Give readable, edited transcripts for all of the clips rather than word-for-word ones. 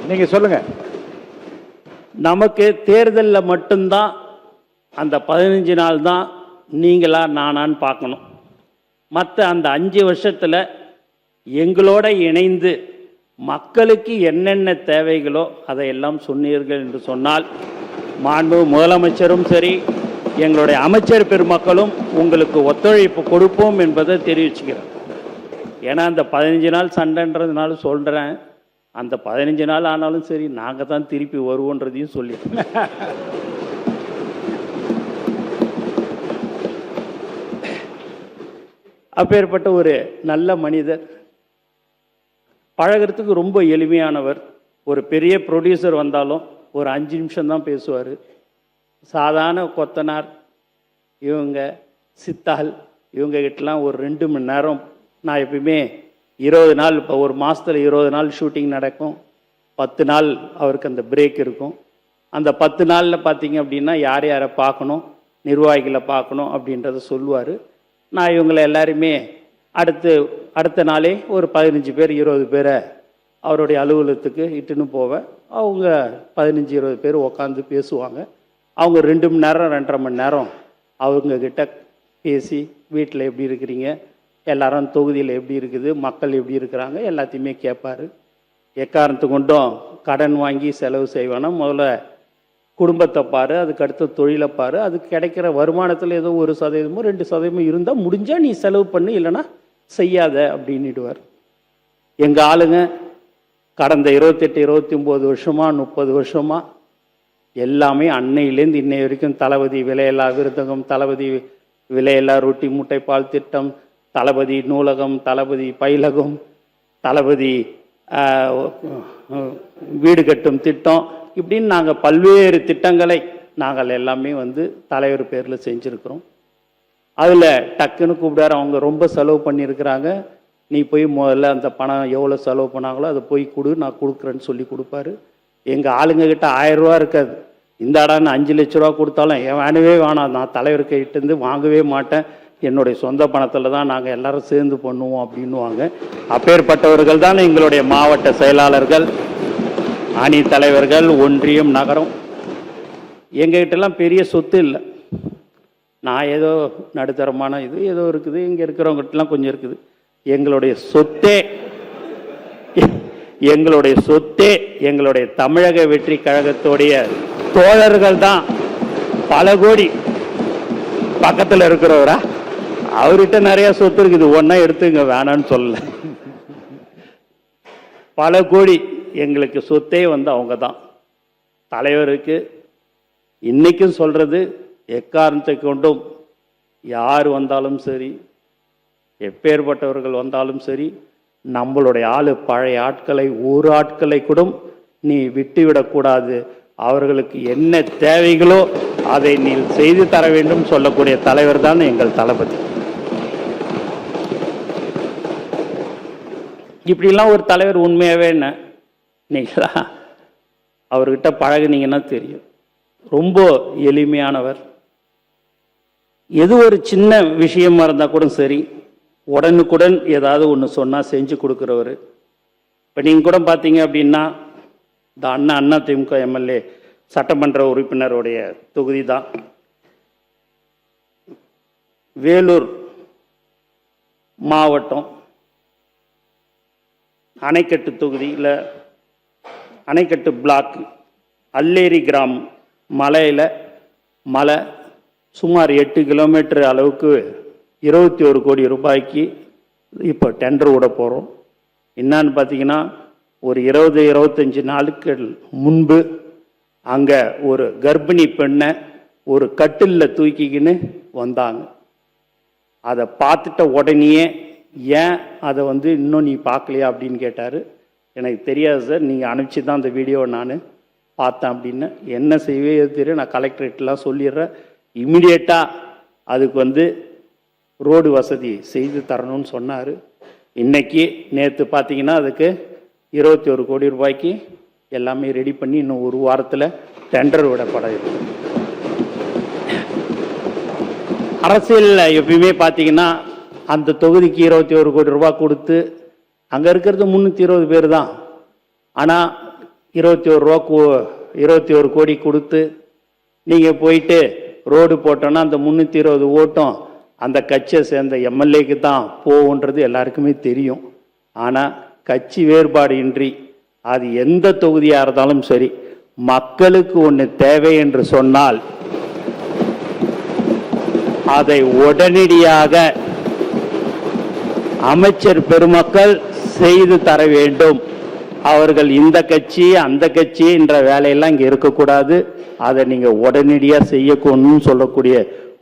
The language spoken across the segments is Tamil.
நீங்க சொல்லுங்க. நமக்கு தேர்தலில் மட்டும்தான் அந்த 15 நாள் தான் நீங்களா நானான்னு பார்க்கணும். மற்ற அந்த 5 வருஷத்தில் எங்களோட இணைந்து மக்களுக்கு என்னென்ன தேவைகளோ அதையெல்லாம் சொன்னீர்கள் என்று சொன்னால் மாண்பு முதலமைச்சரும் சரி எங்களுடைய அமைச்சர் பெருமக்களும் உங்களுக்கு ஒத்துழைப்பு கொடுப்போம் என்பதை தெரிவிச்சுக்கிறேன். ஏன்னா அந்த 15 நாள் சண்டைன்றதுனால சொல்கிறேன், அந்த 15 நாள் ஆனாலும் சரி நாங்கள் தான் திருப்பி வருவோன்றதையும் சொல்லிடுறேன். அப்பேற்பட்ட ஒரு நல்ல மனிதர், பழகிறதுக்கு ரொம்ப எளிமையானவர். ஒரு பெரிய ப்ரொடியூசர் வந்தாலும் ஒரு 5 நிமிஷம் தான் பேசுவார். சாதாரண கொத்தனார் இவங்க சித்தால் இவங்ககிட்டலாம் ஒரு 2 மணி நேரம். நான் எப்பயுமே 20 நாள், இப்போ ஒரு மாதத்தில் 20 நாள் ஷூட்டிங் நடக்கும். 10 நாள் அவருக்கு அந்த பிரேக் இருக்கும். அந்த 10 நாளில் பார்த்தீங்க அப்படின்னா யார் யாரை பார்க்கணும், நிர்வாகிகளை பார்க்கணும் அப்படின்றத சொல்லுவார். நான் இவங்களை எல்லாருமே அடுத்த நாளே ஒரு 15 பேர் 20 பேரை அவருடைய அலுவலகத்துக்கு இட்டுன்னு போவேன். அவங்க 15-20 பேர் உட்காந்து பேசுவாங்க. அவங்க 2 மணி நேரம் 2.5 மணி நேரம் அவங்கக்கிட்ட பேசி வீட்டில் எப்படி இருக்கிறீங்க, எல்லாரும் தொகுதியில் எப்படி இருக்குது, மக்கள் எப்படி இருக்கிறாங்க எல்லாத்தையுமே கேட்பார். எக்காரணத்து கொண்டும் கடன் வாங்கி செலவு செய்வானா, முதல்ல குடும்பத்தை பாரு, அதுக்கு அடுத்த தொழிலை பாரு, அதுக்கு கிடைக்கிற வருமானத்தில் ஏதோ 1% 2% இருந்தால் முடிஞ்சால் நீ செலவு பண்ணு, இல்லைன்னா செய்யாத அப்படின்னுடுவார். எங்கள் ஆளுங்க கடந்த 28-29 வருஷமா 30 வருஷமா எல்லாமே அன்னையிலேருந்து இன்னை வரைக்கும் தளபதி விலையில்லா விருதகம், தளபதி விலையில்லா ரொட்டி முட்டைப்பால் திட்டம், தளபதி நூலகம், தளபதி பயிலகம், தளபதி வீடு கட்டும் திட்டம், இப்படின்னு நாங்கள் பல்வேறு திட்டங்களை நாங்கள் எல்லாமே தலைவர் பேரில் செஞ்சுருக்கிறோம். அதில் டக்குன்னு கூப்பிடாரு, அவங்க ரொம்ப செலவு பண்ணியிருக்கிறாங்க, நீ போய் முதல்ல அந்த பணம் எவ்வளோ செலவு பண்ணாங்களோ அதை போய் கொடு, நான் கொடுக்குறேன்னு சொல்லி கொடுப்பாரு. எங்கள் ஆளுங்கக்கிட்ட 1000 ரூபா இருக்காது. இந்த இடம் 5 லட்ச ரூபா கொடுத்தாலும் வேணவே வேணாம், நான் தலைவர் கையிட்டேருந்து வாங்கவே மாட்டேன், என்னுடைய சொந்த பணத்தில் தான் நாங்கள் எல்லாரும் சேர்ந்து பண்ணுவோம் அப்படின்வாங்க. அப்பேற்பட்டவர்கள் தான் எங்களுடைய மாவட்ட செயலாளர்கள், அணி தலைவர்கள், ஒன்றியம், நகரம். எங்ககிட்டலாம் பெரிய சொத்து இல்லை. நான் ஏதோ நடுத்தரமான இது ஏதோ இருக்குது, இங்கே இருக்கிறவங்ககிட்டலாம் கொஞ்சம் இருக்குது. எங்களுடைய சொத்தே எங்களுடைய தமிழக வெற்றி கழகத்துடைய தோழர்கள் தான். பல கோடி பக்கத்தில் இருக்கிறவரா, அவர்கிட்ட நிறைய சொத்து இருக்குது, ஒன்றா எடுத்துங்க வேணான்னு சொல்லல. பல கோடி எங்களுக்கு சொத்தே அவங்க தான். தலைவருக்கு இன்னைக்கும் சொல்றது, எக்காரணத்தை கொண்டும் யார் வந்தாலும் சரி, எப்பேற்பட்டவர்கள் வந்தாலும் சரி, நம்மளுடைய பழைய ஆட்களை ஒரு ஆட்களை கூட நீ விட்டுவிடக்கூடாது, அவர்களுக்கு என்ன தேவைகளோ அதை நீ செய்து தர வேண்டும் சொல்லக்கூடிய தலைவர் தான் எங்கள் தளபதி. இப்படிலாம் ஒரு தலைவர் உண்மையாகவே என்ன நீங்களா அவர்கிட்ட பழகுனீங்கன்னா தெரியும். ரொம்ப எளிமையானவர். எது ஒரு சின்ன விஷயமா இருந்தால் கூட சரி, உடனுக்குடன் ஏதாவது ஒன்று சொன்னால் செஞ்சு கொடுக்குறவர். இப்போ நீங்கள் கூட பார்த்தீங்க அப்படின்னா, இந்த அண்ணா திமுக எம்எல்ஏ சட்டமன்ற உறுப்பினருடைய தொகுதி தான் வேலூர் மாவட்டம் அணைக்கட்டு தொகுதியில், அணைக்கட்டு பிளாக் அல்லேரி கிராமம் மலையில் மலை சுமார் 8 கிலோமீட்டர் அளவுக்கு 21 கோடி ரூபாய்க்கு இப்போ டெண்டர் விட போகிறோம். என்னான்னு பார்த்தீங்கன்னா, ஒரு 20-25 நாளுக்கு முன்பு அங்கே ஒரு கர்ப்பிணி பெண்ணை ஒரு கட்டிலில் தூக்கிக்கின்னு வந்தாங்க. அதை பார்த்துட்ட உடனேயே ஏன் அதை இன்னும் நீ பார்க்கலையா அப்படின்னு கேட்டார். எனக்கு தெரியாது சார், நீங்கள் அனுப்பிச்சி தான் அந்த வீடியோவை நான் பார்த்தேன் அப்படின்னு. என்ன செய்வே தெரியும், நான் கலெக்டரேட்லாம் சொல்லிடுறேன், இம்மிடியேட்டாக அதுக்கு ரோடு வசதி செய்து தரணும்னு சொன்னார். இன்னைக்கு நேற்று பார்த்தீங்கன்னா அதுக்கு 21 கோடி ரூபாய்க்கு எல்லாமே ரெடி பண்ணி இன்னும் ஒரு வாரத்தில் டெண்டர் விடப்பட இருக்கு. அரசியலில் எப்பயுமே பார்த்தீங்கன்னா அந்த தொகுதிக்கு 21 கோடி ரூபாய் கொடுத்து அங்கே இருக்கிறது 320 பேர் தான். ஆனால் 21 கோடி கொடுத்து நீங்கள் போயிட்டு ரோடு போட்டோன்னா அந்த 320 ஓட்டம் அந்த கட்சியை சேர்ந்த எம்எல்ஏக்கு தான் போகுன்றது எல்லாருக்குமே தெரியும். ஆனால் கட்சி வேறுபாடு இன்றி அது எந்த தொகுதியாக இருந்தாலும் சரி, மக்களுக்கு ஒன்று தேவை என்று சொன்னால் அதை உடனடியாக அமைச்சர் பெருமக்கள் செய்து தர வேண்டும். அவர்கள் இந்த கட்சி அந்த கட்சி என்ற வேலையெல்லாம் இங்கே இருக்கக்கூடாது. அதை நீங்கள் உடனடியாக செய்யணும்னு சொல்லக்கூடிய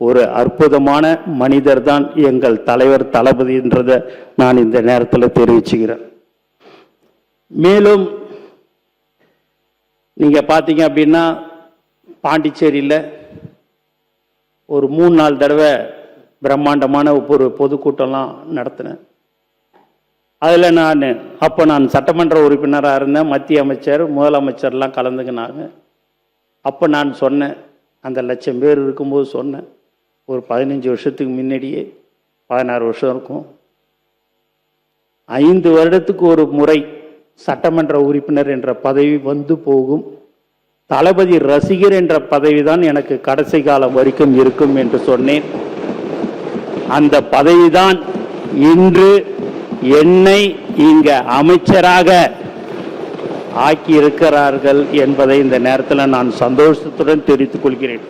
ஒரு அற்புதமான மனிதர் தான் எங்கள் தலைவர் தளபதின்றதை நான் இந்த நேரத்தில் தெரிவிச்சுக்கிறேன். மேலும் நீங்கள் பார்த்தீங்க அப்படின்னா பாண்டிச்சேரியில் ஒரு 3-4 தடவை பிரம்மாண்டமான ஒரு பொதுக்கூட்டம்லாம் நடத்தினேன். அதில் நான் சட்டமன்ற உறுப்பினராக இருந்தேன். மத்திய அமைச்சர் முதலமைச்சர்லாம் கலந்துக்கினாங்க. அப்போ நான் சொன்னேன், அந்த 1,00,000 பேர் இருக்கும்போது சொன்னேன், ஒரு 15 வருஷத்துக்கு முன்னாடியே 16 வருஷம் இருக்கும், 5 வருடத்துக்கு ஒரு முறை சட்டமன்ற உறுப்பினர் என்ற பதவி வந்து போகும். தளபதி ரசிகர் என்ற பதவி தான் எனக்கு கடைசி காலம் வரைக்கும் இருக்கும் என்று சொன்னேன். அந்த பதவிதான் இன்று என்னை இங்க அமைச்சராக ஆக்கி இருக்கிறார்கள் என்பதை இந்த நேரத்தில் நான் சந்தோஷத்துடன் தெரிவித்துக் கொள்கிறேன்.